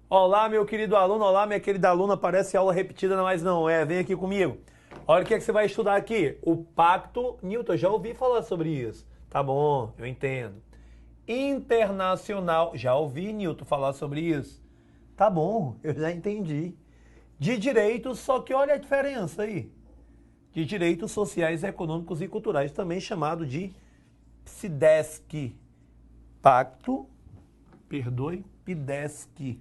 Olá, meu querido aluno, olá, minha querida aluna. Parece aula repetida, mas não é. Vem aqui comigo. Olha o que é que você vai estudar aqui. O Pacto Newton. Já ouvi falar sobre isso. Tá bom, eu entendo. Internacional. Já ouvi Newton falar sobre isso. Tá bom, eu já entendi. De direitos, só que olha a diferença aí. De direitos sociais, econômicos e culturais, também chamado de PSDESC. Pacto, perdoe, PSDESC.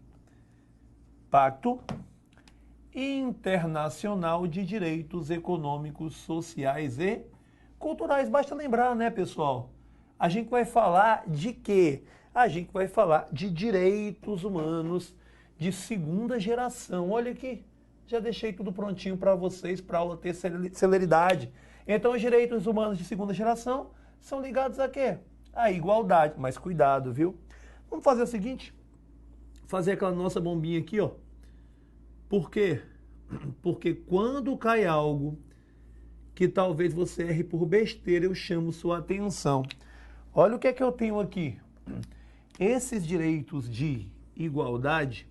Pacto Internacional de Direitos Econômicos, Sociais e Culturais. Basta lembrar, né, pessoal? A gente vai falar de quê? A gente vai falar de direitos humanos de segunda geração. Olha aqui, já deixei tudo prontinho para vocês, para a aula ter celeridade. Então, os direitos humanos de segunda geração são ligados a quê? A igualdade. Mas cuidado, viu? Vamos fazer o seguinte, fazer aquela nossa bombinha aqui, ó. Por quê? Porque quando cai algo que talvez você erre por besteira, eu chamo sua atenção. Olha o que é que eu tenho aqui. Esses direitos de igualdade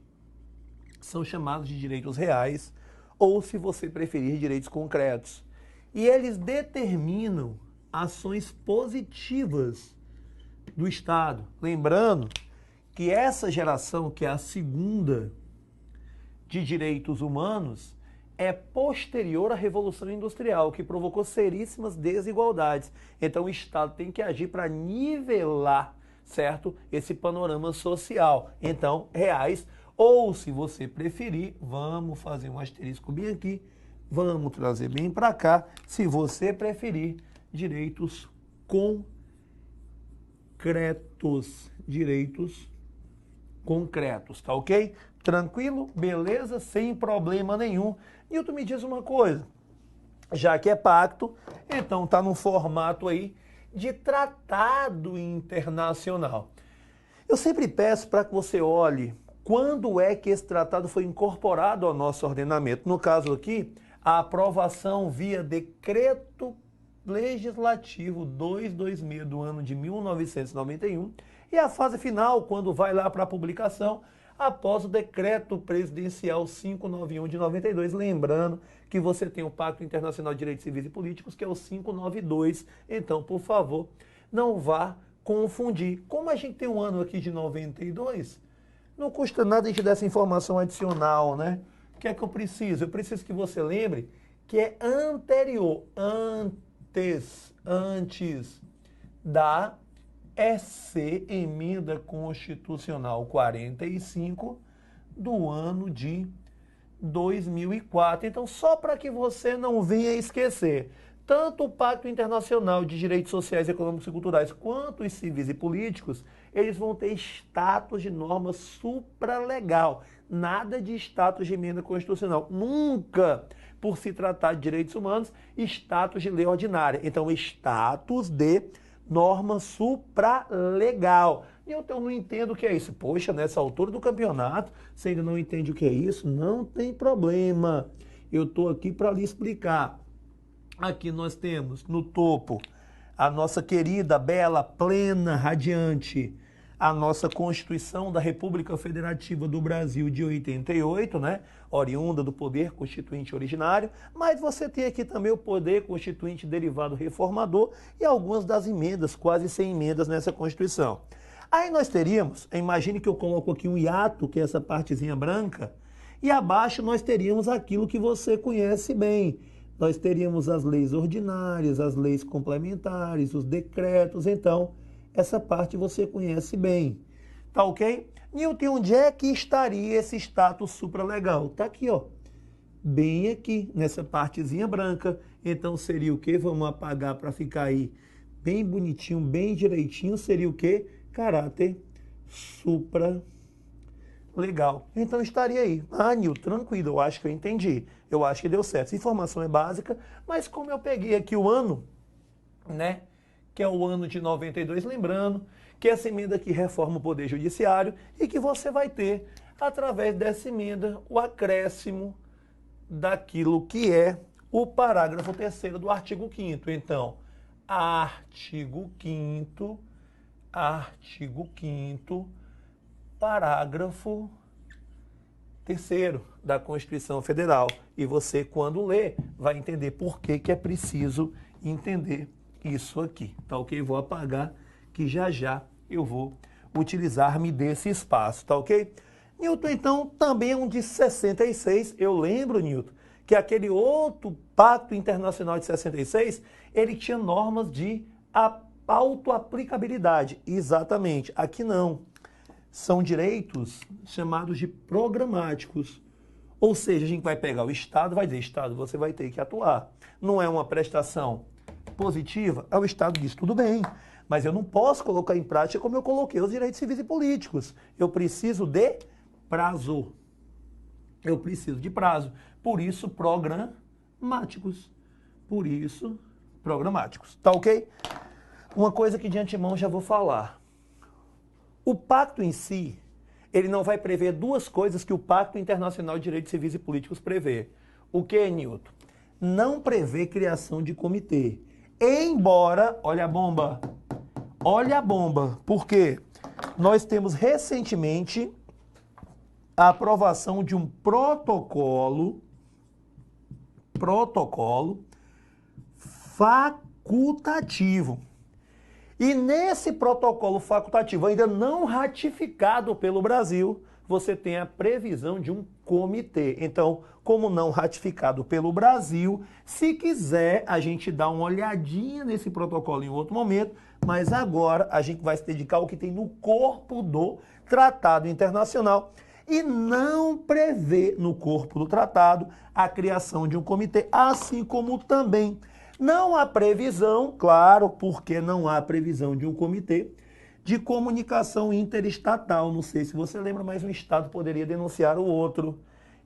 são chamados de direitos reais, ou, se você preferir, direitos concretos. E eles determinam ações positivas do Estado. Lembrando que essa geração, que é a segunda de direitos humanos, é posterior à Revolução Industrial, que provocou seríssimas desigualdades. Então o Estado tem que agir para nivelar, certo? Esse panorama social. Então, reais, ou, se você preferir, vamos fazer um asterisco bem aqui, vamos trazer bem para cá, se você preferir, direitos concretos. Direitos concretos, tá ok? Tranquilo? Beleza? Sem problema nenhum. Newton, me diz uma coisa. Já que é pacto, então tá num formato aí de tratado internacional. Eu sempre peço para que você olhe quando é que esse tratado foi incorporado ao nosso ordenamento. No caso aqui, a aprovação via decreto legislativo 226 do ano de 1991 e a fase final, quando vai lá para a publicação, após o decreto presidencial 591 de 92, lembrando que você tem o Pacto Internacional de Direitos Civis e Políticos, que é o 592. Então, por favor, não vá confundir. Como a gente tem um ano aqui de 92, não custa nada a gente dar essa informação adicional, né? O que é que eu preciso? Eu preciso que você lembre que é anterior, antes da EC, Emenda Constitucional 45, do ano de 2004. Então, só para que você não venha esquecer, tanto o Pacto Internacional de Direitos Sociais, Econômicos e Culturais, quanto os civis e políticos, eles vão ter status de norma supralegal. Nada de status de emenda constitucional. Nunca, por se tratar de direitos humanos, status de lei ordinária. Então, status de norma supralegal. E eu não entendo o que é isso. Poxa, nessa altura do campeonato, você ainda não entende o que é isso? Não tem problema. Eu estou aqui para lhe explicar. Aqui nós temos no topo a nossa querida, bela, plena, radiante, a nossa Constituição da República Federativa do Brasil de 88, né? Oriunda do Poder Constituinte originário, mas você tem aqui também o Poder Constituinte derivado reformador e algumas das emendas, quase 100 emendas nessa Constituição. Aí nós teríamos, imagine que eu coloco aqui um hiato, que é essa partezinha branca, e abaixo nós teríamos aquilo que você conhece bem. Nós teríamos as leis ordinárias, as leis complementares, os decretos. Então, essa parte você conhece bem. Tá ok? Newton, onde é que estaria esse status supralegal? Tá aqui, ó. Bem aqui, nessa partezinha branca. Então, seria o quê? Vamos apagar para ficar aí bem bonitinho, bem direitinho. Seria o quê? Caráter supralegal. Legal. Então estaria aí. Ah, Nilton, tranquilo, eu acho que eu entendi. Eu acho que deu certo. Essa informação é básica, mas como eu peguei aqui o ano, né, que é o ano de 92, lembrando que essa emenda aqui reforma o Poder Judiciário e que você vai ter, através dessa emenda, o acréscimo daquilo que é o parágrafo 3º do artigo 5º. Então, artigo 5º, parágrafo 3º da Constituição Federal. E você, quando lê, vai entender por que que é preciso entender isso aqui. Tá ok? Vou apagar que já já eu vou utilizar-me desse espaço. Tá ok? Newton, então, também é um de 66. Eu lembro, Newton, que aquele outro Pacto Internacional de 66, ele tinha normas de autoaplicabilidade. Exatamente. Aqui não. São direitos chamados de programáticos. Ou seja, a gente vai pegar o Estado, vai dizer, Estado, você vai ter que atuar. Não é uma prestação positiva? O Estado diz, tudo bem, mas eu não posso colocar em prática como eu coloquei os direitos civis e políticos. Eu preciso de prazo. Eu preciso de prazo. Por isso, programáticos. Por isso, programáticos. Tá ok? Uma coisa que de antemão já vou falar. O pacto em si, ele não vai prever duas coisas que o Pacto Internacional de Direitos Civis e Políticos prevê. O que, Newton? Não prevê criação de comitê. Embora, olha a bomba, porque nós temos recentemente a aprovação de um protocolo facultativo. E nesse protocolo facultativo, ainda não ratificado pelo Brasil, você tem a previsão de um comitê. Então, como não ratificado pelo Brasil, se quiser, a gente dá uma olhadinha nesse protocolo em outro momento, mas agora a gente vai se dedicar ao que tem no corpo do Tratado Internacional e não prevê no corpo do tratado a criação de um comitê, assim como também não há previsão, claro, porque não há previsão de um comitê de comunicação interestatal. Não sei se você lembra, mas um estado poderia denunciar o outro.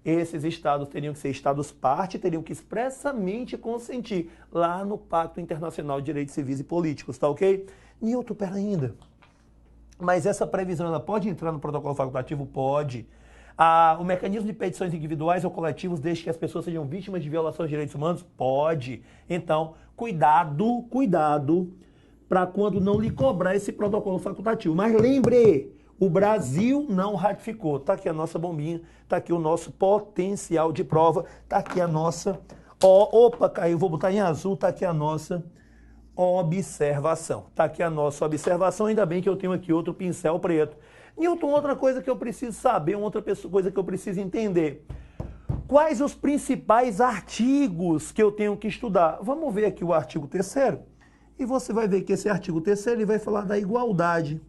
Esses estados teriam que ser estados-parte, teriam que expressamente consentir lá no Pacto Internacional de Direitos Civis e Políticos, tá ok? Newton, pera ainda. Mas essa previsão, ela pode entrar no protocolo facultativo? Pode. O mecanismo de petições individuais ou coletivos, desde que as pessoas sejam vítimas de violações de direitos humanos? Pode. Então, cuidado para quando não lhe cobrar esse protocolo facultativo. Mas lembre, o Brasil não ratificou. Está aqui a nossa bombinha, está aqui o nosso potencial de prova, está aqui a nossa... Opa, caiu, vou botar em azul, está aqui a nossa observação. Está aqui a nossa observação, ainda bem que eu tenho aqui outro pincel preto. Newton, outra coisa que eu preciso saber, coisa que eu preciso entender. Quais os principais artigos que eu tenho que estudar? Vamos ver aqui o artigo 3º. E você vai ver que esse artigo 3º ele vai falar da igualdade.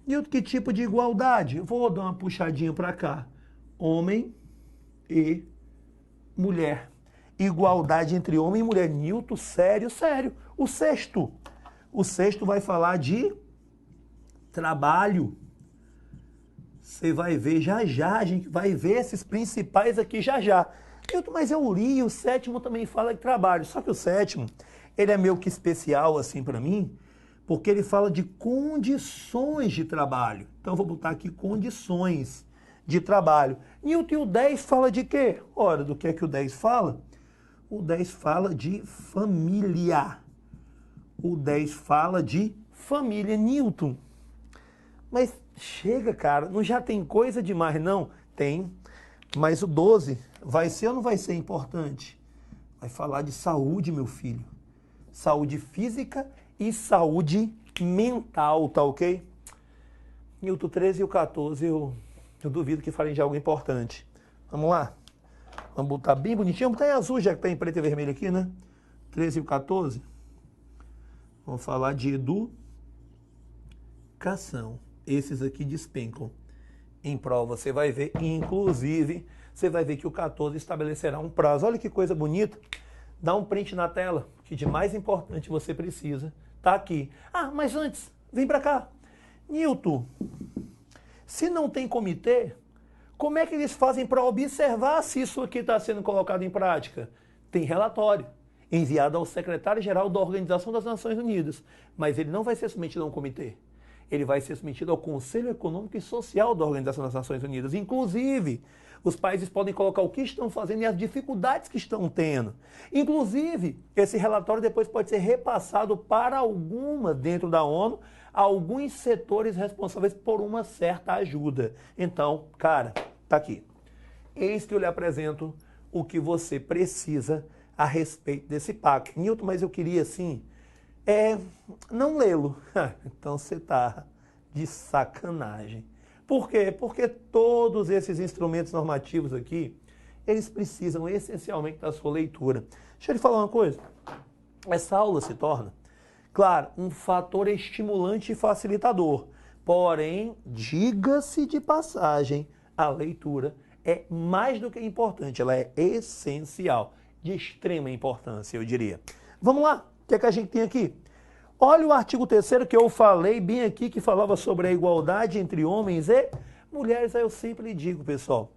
Newton, que tipo de igualdade? Vou dar uma puxadinha para cá. Homem e mulher. Igualdade entre homem e mulher. Newton, sério. O sexto vai falar de trabalho. Você vai ver já, a gente vai ver esses principais aqui já. Newton, mas eu li, o 7º também fala de trabalho. Só que o 7º, ele é meio que especial assim para mim, porque ele fala de condições de trabalho. Então, eu vou botar aqui condições de trabalho. Newton, e o 10 fala de quê? Ora, do que é que o 10 fala? O 10 fala de família. O 10 fala de família, Newton. Mas chega, cara, não já tem coisa demais, não? Tem, mas o 12 vai ser ou não vai ser importante? Vai falar de saúde, meu filho. Saúde física e saúde mental, tá ok? Newton, 13 e o 14, eu duvido que falem de algo importante. Vamos lá? Vamos botar bem bonitinho. Vamos botar em azul, já que está em preto e vermelho aqui, né? 13 e o 14. Vamos falar de educação. Esses aqui despencam em prova, você vai ver. Inclusive, você vai ver que o 14 estabelecerá um prazo. Olha que coisa bonita. Dá um print na tela, que de mais importante você precisa. Tá aqui. Mas antes, vem para cá. Newton, se não tem comitê, como é que eles fazem para observar se isso aqui está sendo colocado em prática? Tem relatório enviado ao secretário-geral da Organização das Nações Unidas, mas ele não vai ser submetido a um comitê. Ele vai ser submetido ao Conselho Econômico e Social da Organização das Nações Unidas. Inclusive, os países podem colocar o que estão fazendo e as dificuldades que estão tendo. Inclusive, esse relatório depois pode ser repassado para dentro da ONU, alguns setores responsáveis por uma certa ajuda. Então, cara, tá aqui. Eis que eu lhe apresento o que você precisa a respeito desse pacto. Newton, mas eu queria, assim, não lê-lo. Então você está de sacanagem. Por quê? Porque todos esses instrumentos normativos aqui, eles precisam essencialmente da sua leitura. Deixa eu lhe falar uma coisa. Essa aula se torna, claro, um fator estimulante e facilitador. Porém, diga-se de passagem, a leitura é mais do que importante, ela é essencial, de extrema importância, eu diria. Vamos lá, o que é que a gente tem aqui? Olha o artigo 3º que eu falei bem aqui, que falava sobre a igualdade entre homens e mulheres. Aí eu sempre lhe digo, pessoal,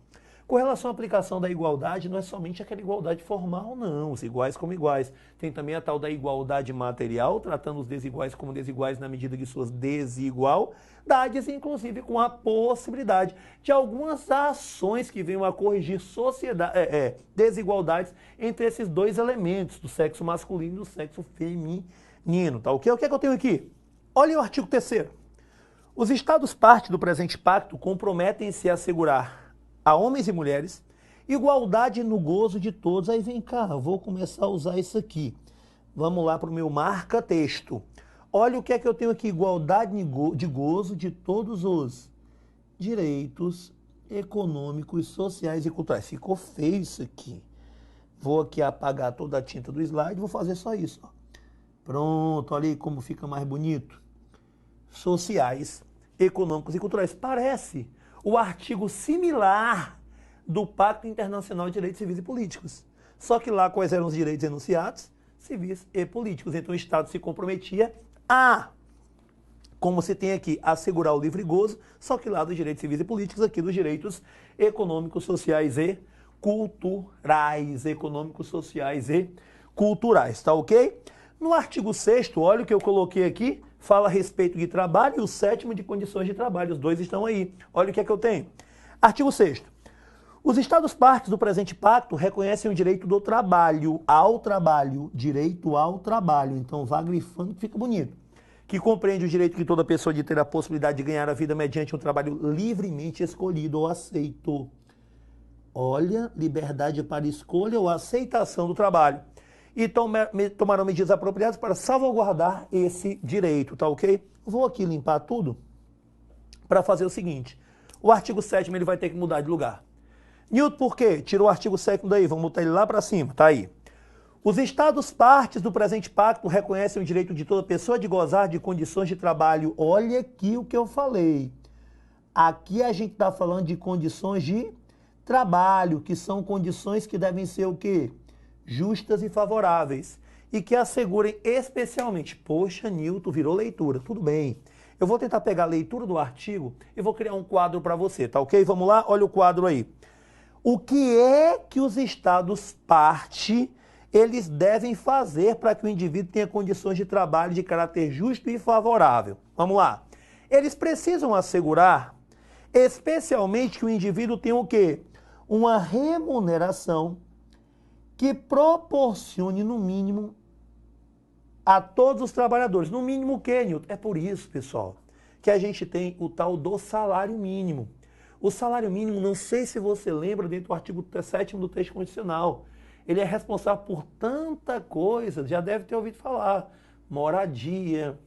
com relação à aplicação da igualdade, não é somente aquela igualdade formal, não, os iguais como iguais. Tem também a tal da igualdade material, tratando os desiguais como desiguais na medida de suas desigualdades, inclusive com a possibilidade de algumas ações que venham a corrigir desigualdades entre esses dois elementos, do sexo masculino e do sexo feminino. Tá ok? O que é que eu tenho aqui? Olha o artigo 3º. Os Estados parte do presente pacto comprometem-se a assegurar a homens e mulheres, igualdade no gozo de todos. Aí vem cá, eu vou começar a usar isso aqui. Vamos lá para o meu marca-texto. Olha o que é que eu tenho aqui, igualdade de gozo de todos os direitos econômicos, sociais e culturais. Ficou feio isso aqui. Vou aqui apagar toda a tinta do slide, vou fazer só isso. Ó. Pronto, olha aí como fica mais bonito. Sociais, econômicos e culturais. Parece o artigo similar do Pacto Internacional de Direitos Civis e Políticos. Só que lá quais eram os direitos enunciados? Civis e políticos. Então o Estado se comprometia a, como se tem aqui, assegurar o livre gozo, só que lá dos direitos civis e políticos, aqui dos direitos econômicos, sociais e culturais. Econômicos, sociais e culturais, tá ok? No artigo 6º, olha o que eu coloquei aqui, fala a respeito de trabalho, e o 7º de condições de trabalho. Os dois estão aí. Olha o que é que eu tenho. Artigo 6º. Os Estados partes do presente pacto reconhecem o direito do trabalho, ao trabalho, direito ao trabalho. Então, vá grifando que fica bonito. Que compreende o direito de toda pessoa de ter a possibilidade de ganhar a vida mediante um trabalho livremente escolhido ou aceito. Olha, liberdade para escolha ou aceitação do trabalho. E tomarão medidas apropriadas para salvaguardar esse direito, tá ok? Vou aqui limpar tudo para fazer o seguinte. O artigo 7º ele vai ter que mudar de lugar. Newton, por quê? Tirou o artigo 7º daí, vamos botar ele lá para cima, tá aí. Os Estados partes do presente pacto reconhecem o direito de toda pessoa de gozar de condições de trabalho. Olha aqui o que eu falei. Aqui a gente está falando de condições de trabalho, que são condições que devem ser o quê? Justas e favoráveis, e que assegurem especialmente, poxa, Newton, virou leitura, tudo bem. Eu vou tentar pegar a leitura do artigo e vou criar um quadro para você, tá ok? Vamos lá? Olha o quadro aí. O que é que os Estados parte, eles devem fazer para que o indivíduo tenha condições de trabalho de caráter justo e favorável? Vamos lá. Eles precisam assegurar, especialmente, que o indivíduo tenha o quê? Uma remuneração que proporcione, no mínimo, a todos os trabalhadores. No mínimo o quê, Newton? É por isso, pessoal, que a gente tem o tal do salário mínimo. O salário mínimo, não sei se você lembra, dentro do artigo 7º do texto constitucional, ele é responsável por tanta coisa, já deve ter ouvido falar. Moradia,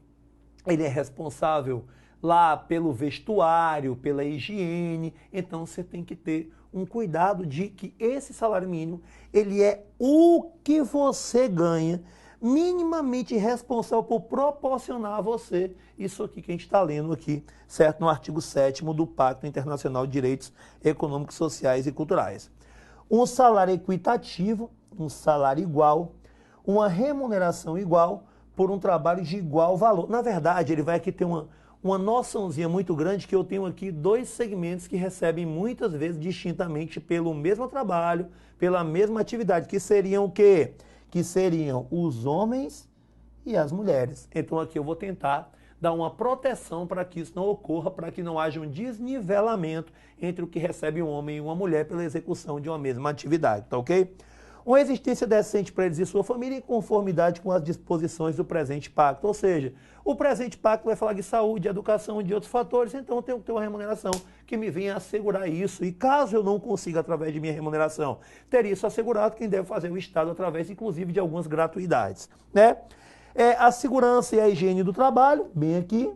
ele é responsável lá pelo vestuário, pela higiene. Então você tem que ter um cuidado de que esse salário mínimo, ele é o que você ganha, minimamente responsável por proporcionar a você isso aqui que a gente está lendo aqui, certo? No artigo 7º do Pacto Internacional de Direitos Econômicos, Sociais e Culturais. Um salário equitativo, um salário igual, uma remuneração igual por um trabalho de igual valor. Na verdade, ele vai aqui ter uma noçãozinha muito grande, que eu tenho aqui dois segmentos que recebem muitas vezes distintamente pelo mesmo trabalho, pela mesma atividade, que seriam o quê? Que seriam os homens e as mulheres. Então aqui eu vou tentar dar uma proteção para que isso não ocorra, para que não haja um desnivelamento entre o que recebe um homem e uma mulher pela execução de uma mesma atividade, tá ok? uma existência decente para eles e sua família em conformidade com as disposições do presente pacto. Ou seja, o presente pacto vai falar de saúde, de educação e de outros fatores, então eu tenho que ter uma remuneração que me venha assegurar isso. E caso eu não consiga através de minha remuneração ter isso assegurado, quem deve fazer é o Estado através, inclusive, de algumas gratuidades, né? A segurança e a higiene do trabalho, bem aqui.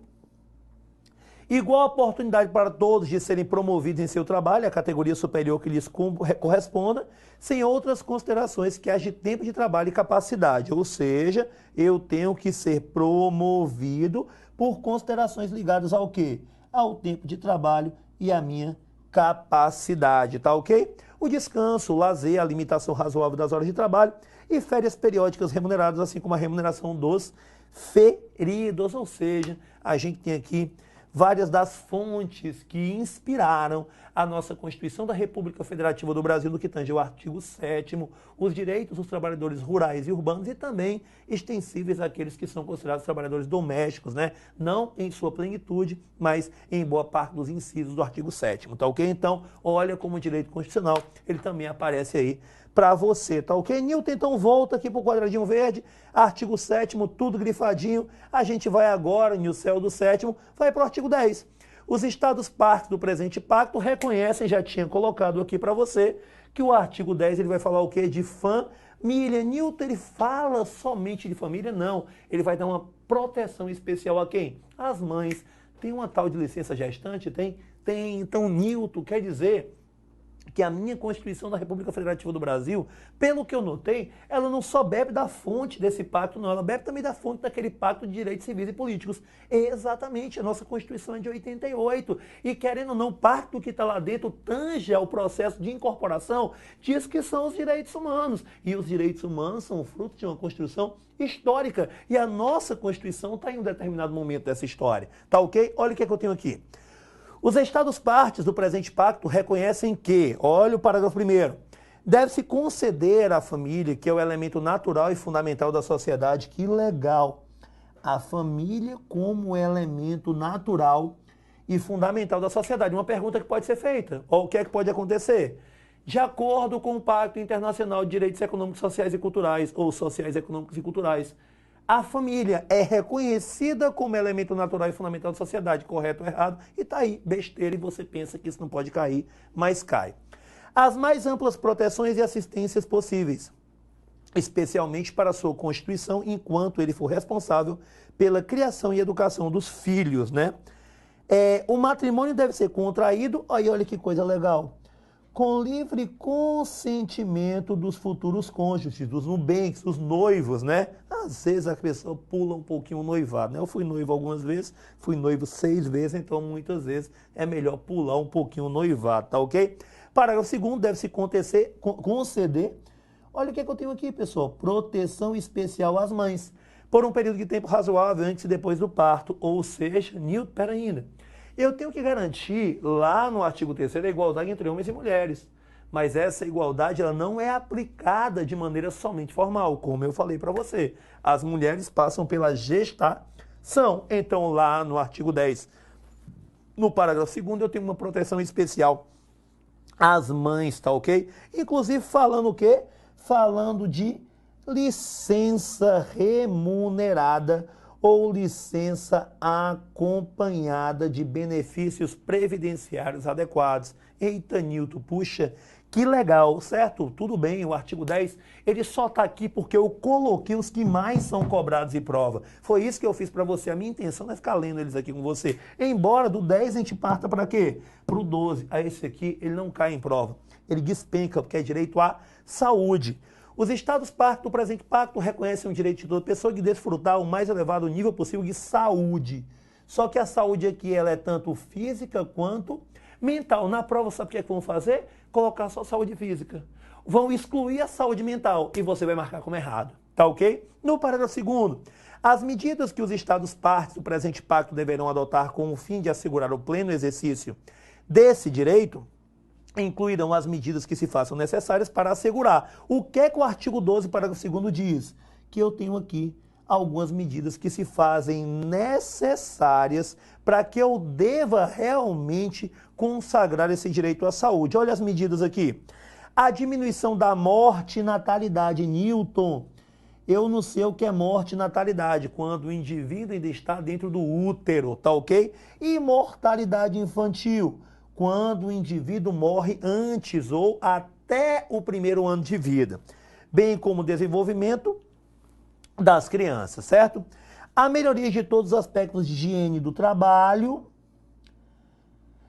Igual oportunidade para todos de serem promovidos em seu trabalho, a categoria superior que lhes corresponda, sem outras considerações que as de tempo de trabalho e capacidade. Ou seja, eu tenho que ser promovido por considerações ligadas ao quê? Ao tempo de trabalho e à minha capacidade, tá ok? O descanso, o lazer, a limitação razoável das horas de trabalho e férias periódicas remuneradas, assim como a remuneração dos feridos. Ou seja, a gente tem aqui várias das fontes que inspiraram a nossa Constituição da República Federativa do Brasil, no que tange ao artigo 7º, os direitos dos trabalhadores rurais e urbanos e também extensíveis àqueles que são considerados trabalhadores domésticos, né? Não em sua plenitude, mas em boa parte dos incisos do artigo 7º, tá ok? Então, olha como o direito constitucional, ele também aparece aí para você, tá ok? Nilton, então volta aqui para o quadradinho verde, artigo 7º, tudo grifadinho. A gente vai agora, no céu do 7º, vai para o artigo 10. Os estados partes do presente pacto reconhecem, já tinha colocado aqui para você, que o artigo 10 ele vai falar o quê? De família. Nilton, ele fala somente de família? Não. Ele vai dar uma proteção especial a quem? As mães. Tem uma tal de licença gestante? Tem. Então, Nilton, quer dizer que a minha Constituição da República Federativa do Brasil, pelo que eu notei, ela não só bebe da fonte desse pacto, não, ela bebe também da fonte daquele pacto de direitos civis e políticos. Exatamente, a nossa Constituição é de 88, e querendo ou não, o pacto que está lá dentro tange ao processo de incorporação, diz que são os direitos humanos, e os direitos humanos são fruto de uma Constituição histórica, e a nossa Constituição está em um determinado momento dessa história, tá ok? Olha o que é que eu tenho aqui. Os estados partes do presente pacto reconhecem que, olha o parágrafo 1º, deve-se conceder à família, que é o elemento natural e fundamental da sociedade, que legal, a família como elemento natural e fundamental da sociedade. Uma pergunta que pode ser feita, ou o que é que pode acontecer? De acordo com o Pacto Internacional de Direitos Econômicos, Sociais e Culturais, ou Sociais, Econômicos e Culturais, a família é reconhecida como elemento natural e fundamental da sociedade, correto ou errado, e está aí, besteira, e você pensa que isso não pode cair, mas cai. As mais amplas proteções e assistências possíveis, especialmente para a sua constituição, enquanto ele for responsável pela criação e educação dos filhos, né? O matrimônio deve ser contraído, aí olha que coisa legal, com livre consentimento dos futuros cônjuges, dos nubenques, dos noivos, né? Às vezes a pessoa pula um pouquinho o noivado, né? Eu fui noivo algumas vezes, fui noivo 6 vezes, então muitas vezes é melhor pular um pouquinho o noivado, tá ok? Parágrafo 2º, deve-se conceder, olha o que é que eu tenho aqui, pessoal, proteção especial às mães, por um período de tempo razoável antes e depois do parto, ou seja, Nilton, pera ainda. Eu tenho que garantir, lá no artigo 3º, a igualdade entre homens e mulheres. Mas essa igualdade ela não é aplicada de maneira somente formal, como eu falei para você. As mulheres passam pela gestação. Então, lá no artigo 10, no parágrafo 2º, eu tenho uma proteção especial às mães, tá ok? Inclusive, falando o quê? Falando de licença remunerada ou licença acompanhada de benefícios previdenciários adequados. Eita, Nilton, puxa, que legal, certo? Tudo bem, o artigo 10, ele só está aqui porque eu coloquei os que mais são cobrados em prova. Foi isso que eu fiz para você. A minha intenção não é ficar lendo eles aqui com você. Embora do 10 a gente parta para quê? Para o 12. Aí esse aqui, ele não cai em prova. Ele despenca, porque é direito à saúde. Os estados partes do presente pacto reconhecem o direito de toda pessoa de desfrutar o mais elevado nível possível de saúde. Só que a saúde aqui ela é tanto física quanto mental. Na prova, sabe o que é que vão fazer? Colocar só saúde física. Vão excluir a saúde mental e você vai marcar como errado. Tá ok? No parágrafo 2º, as medidas que os estados partes do presente pacto deverão adotar com o fim de assegurar o pleno exercício desse direito incluirão as medidas que se façam necessárias para assegurar. O que é que o artigo 12, parágrafo 2º diz? Que eu tenho aqui algumas medidas que se fazem necessárias para que eu deva realmente consagrar esse direito à saúde. Olha as medidas aqui. A diminuição da morte e natalidade. Newton, eu não sei o que é morte e natalidade, quando o indivíduo ainda está dentro do útero, tá ok? E mortalidade infantil, quando o indivíduo morre antes ou até o primeiro ano de vida, bem como o desenvolvimento das crianças, certo? A melhoria de todos os aspectos de higiene do trabalho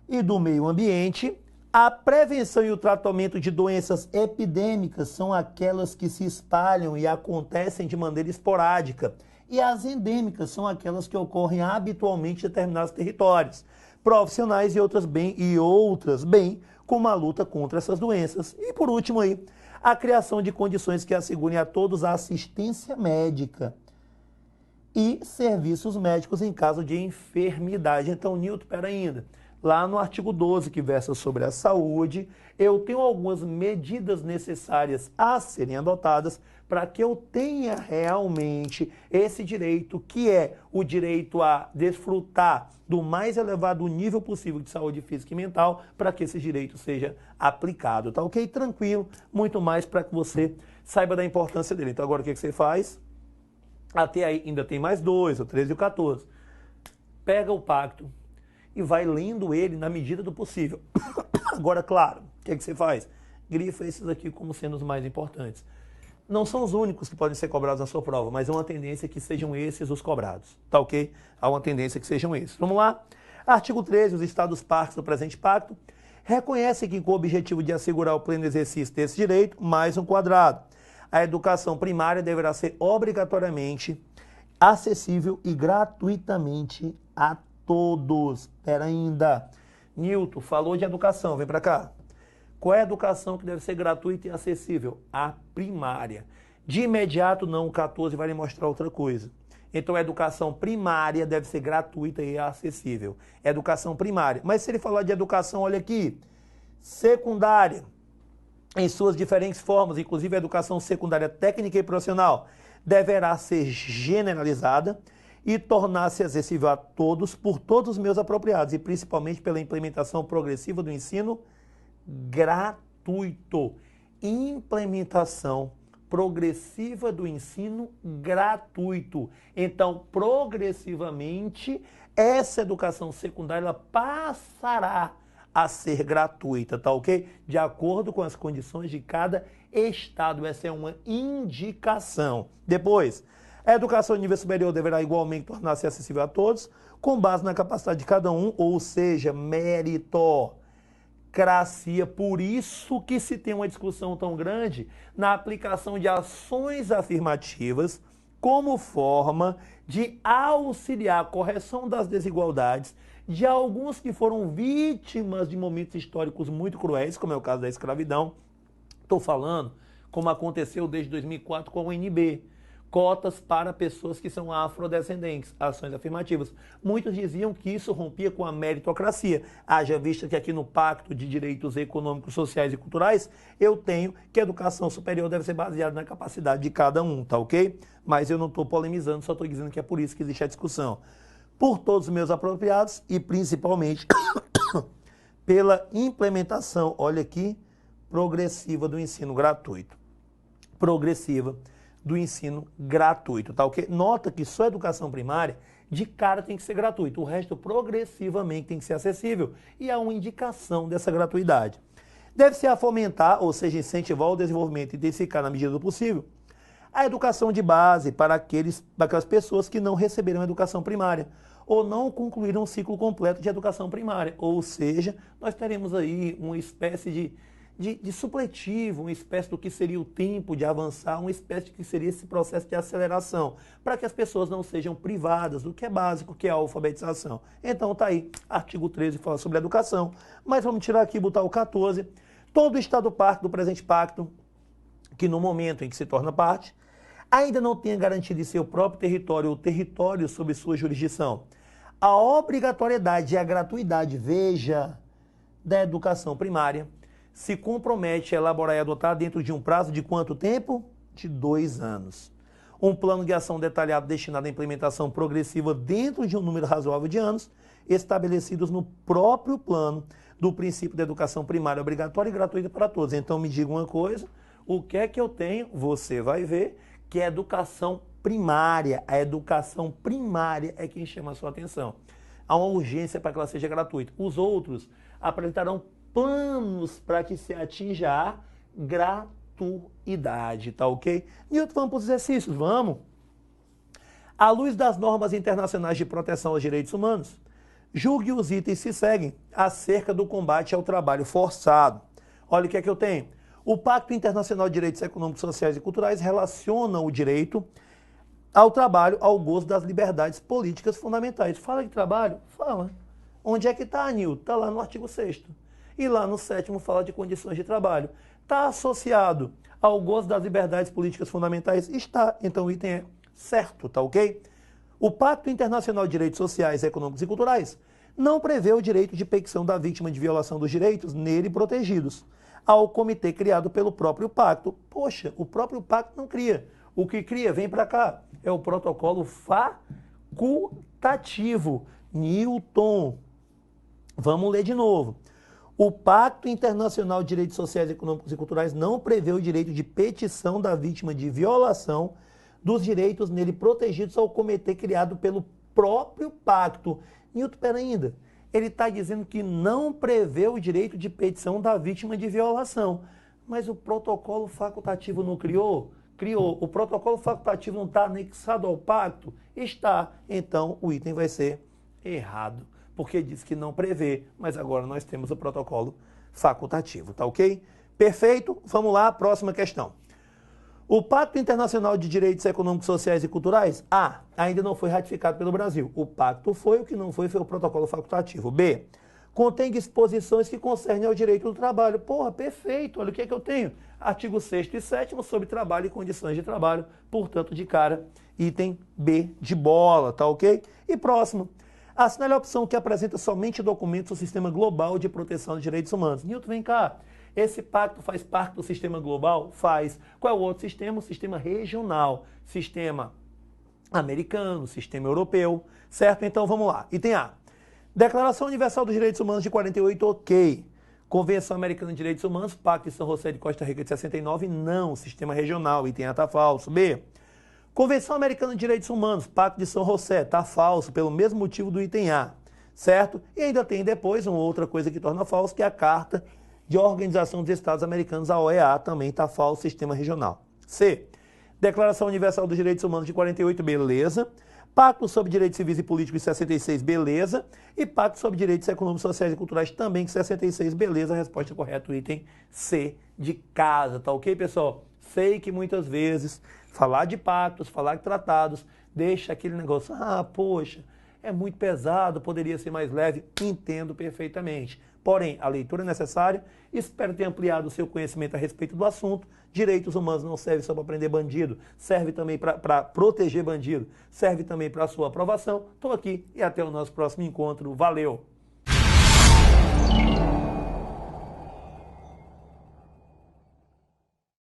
e do meio ambiente. A prevenção e o tratamento de doenças epidêmicas são aquelas que se espalham e acontecem de maneira esporádica. E as endêmicas são aquelas que ocorrem habitualmente em determinados territórios profissionais e outras bem como a luta contra essas doenças. E por último aí, a criação de condições que assegurem a todos a assistência médica e serviços médicos em caso de enfermidade. Então, Newton, espera ainda. Lá no artigo 12, que versa sobre a saúde, eu tenho algumas medidas necessárias a serem adotadas para que eu tenha realmente esse direito, que é o direito a desfrutar do mais elevado nível possível de saúde física e mental, para que esse direito seja aplicado, tá ok? Tranquilo, muito mais para que você saiba da importância dele. Então agora o que você faz? Até aí ainda tem mais dois, o 13 e o 14. Pega o pacto e vai lendo ele na medida do possível. Agora, claro, o que você faz? Grifa esses aqui como sendo os mais importantes. Não são os únicos que podem ser cobrados na sua prova, mas é uma tendência que sejam esses os cobrados, tá ok? Há uma tendência que sejam esses. Vamos lá? Artigo 13, os estados partes do presente pacto reconhecem que com o objetivo de assegurar o pleno exercício desse direito, mais um quadrado. A educação primária deverá ser obrigatoriamente acessível e gratuitamente a todos. Espera ainda. Newton falou de educação, vem para cá. Qual é a educação que deve ser gratuita e acessível? A primária. De imediato, não, o 14 vai lhe mostrar outra coisa. Então, a educação primária deve ser gratuita e acessível. Educação primária. Mas se ele falar de educação, olha aqui, secundária, em suas diferentes formas, inclusive a educação secundária técnica e profissional, deverá ser generalizada e tornar-se acessível a todos por todos os meios apropriados, e principalmente pela implementação progressiva do ensino gratuito. Implementação progressiva do ensino gratuito. Então, progressivamente, essa educação secundária ela passará a ser gratuita, tá ok? De acordo com as condições de cada estado. Essa é uma indicação. Depois, a educação de nível superior deverá igualmente tornar-se acessível a todos, com base na capacidade de cada um, ou seja, meritocracia. Por isso que se tem uma discussão tão grande na aplicação de ações afirmativas como forma de auxiliar a correção das desigualdades de alguns que foram vítimas de momentos históricos muito cruéis, como é o caso da escravidão. Estou falando como aconteceu desde 2004 com o UNB. Cotas para pessoas que são afrodescendentes, ações afirmativas. Muitos diziam que isso rompia com a meritocracia. Haja vista que aqui no Pacto de Direitos Econômicos, Sociais e Culturais, eu tenho que a educação superior deve ser baseada na capacidade de cada um, tá ok? Mas eu não estou polemizando, só estou dizendo que é por isso que existe a discussão. Por todos os meios apropriados e principalmente pela implementação, olha aqui, progressiva do ensino gratuito. Progressiva do ensino gratuito, tá ok? Nota que só a educação primária, de cara, tem que ser gratuito. O resto, progressivamente, tem que ser acessível. E há uma indicação dessa gratuidade. Deve-se a fomentar, ou seja, incentivar o desenvolvimento e intensificar, na medida do possível, a educação de base para aquelas pessoas que não receberam educação primária ou não concluíram um ciclo completo de educação primária. Ou seja, nós teremos aí uma espécie de supletivo, uma espécie do que seria o tempo de avançar, uma espécie de que seria esse processo de aceleração, para que as pessoas não sejam privadas do que é básico, que é a alfabetização. Então tá aí, artigo 13 fala sobre a educação, mas vamos tirar aqui e botar o 14. Todo o Estado parte do presente pacto, que no momento em que se torna parte, ainda não tenha garantido em seu próprio território ou território sob sua jurisdição a obrigatoriedade e a gratuidade, veja, da educação primária, se compromete a elaborar e adotar dentro de um prazo de quanto tempo? De 2 anos. Um plano de ação detalhado destinado à implementação progressiva dentro de um número razoável de anos, estabelecidos no próprio plano, do princípio da educação primária obrigatória e gratuita para todos. Então me diga uma coisa, o que é que eu tenho? Você vai ver que é educação primária. A educação primária é quem chama a sua atenção. Há uma urgência para que ela seja gratuita. Os outros apresentarão planos para que se atinja a gratuidade, tá ok? Newton, vamos para os exercícios, vamos. À luz das normas internacionais de proteção aos direitos humanos, julgue os itens que seguem acerca do combate ao trabalho forçado. Olha o que é que eu tenho. O Pacto Internacional de Direitos Econômicos, Sociais e Culturais relaciona o direito ao trabalho ao gozo das liberdades políticas fundamentais. Fala de trabalho? Fala. Onde é que está, Nilton? Está lá no artigo 6º. E lá no 7º fala de condições de trabalho. Está associado ao gozo das liberdades políticas fundamentais? Está. Então o item é certo, tá ok? O Pacto Internacional de Direitos Sociais, Econômicos e Culturais não prevê o direito de petição da vítima de violação dos direitos nele protegidos ao comitê criado pelo próprio pacto. Poxa, o próprio pacto não cria. O que cria, vem para cá, é o protocolo facultativo. Newton. Vamos ler de novo. O Pacto Internacional de Direitos Sociais, Econômicos e Culturais não prevê o direito de petição da vítima de violação dos direitos nele protegidos ao comitê criado pelo próprio pacto. Newton, pera ainda. Ele está dizendo que não prevê o direito de petição da vítima de violação. Mas o protocolo facultativo não criou? Criou. O protocolo facultativo não está anexado ao pacto? Está. Então, o item vai ser errado, porque diz que não prevê, mas agora nós temos o protocolo facultativo, tá ok? Perfeito? Vamos lá, próxima questão. O Pacto Internacional de Direitos Econômicos, Sociais e Culturais, A, ainda não foi ratificado pelo Brasil. O pacto foi, o que não foi o protocolo facultativo. B, contém disposições que concernem ao direito do trabalho. Porra, perfeito, olha o que é que eu tenho. Artigo 6º e 7º sobre trabalho e condições de trabalho, portanto, de cara, item B de bola, tá ok? E próximo. Assinale a opção que apresenta somente documentos do Sistema Global de Proteção dos Direitos Humanos. Newton, vem cá. Esse pacto faz parte do sistema global? Faz. Qual é o outro sistema? O sistema regional. Sistema americano, sistema europeu. Certo? Então vamos lá. Item A. Declaração Universal dos Direitos Humanos de 48, ok. Convenção Americana de Direitos Humanos, Pacto de São José de Costa Rica de 69, não. Sistema regional. Item A está falso. B. Convenção Americana de Direitos Humanos, Pacto de São José, está falso, pelo mesmo motivo do item A. Certo? E ainda tem depois uma outra coisa que torna falso, que é a Carta de Organização dos Estados Americanos, a OEA, também está falso, sistema regional. C. Declaração Universal dos Direitos Humanos de 48, beleza. Pacto sobre Direitos Civis e Políticos de 66, beleza. E Pacto sobre Direitos Econômicos, Sociais e Culturais também de 66, beleza. A resposta correta, o item C de casa, tá ok, pessoal? Sei que muitas vezes falar de pactos, falar de tratados, deixa aquele negócio, poxa, é muito pesado, poderia ser mais leve. Entendo perfeitamente. Porém, a leitura é necessária. Espero ter ampliado o seu conhecimento a respeito do assunto. Direitos humanos não serve só para prender bandido, serve também para proteger bandido, serve também para a sua aprovação. Estou aqui e até o nosso próximo encontro. Valeu!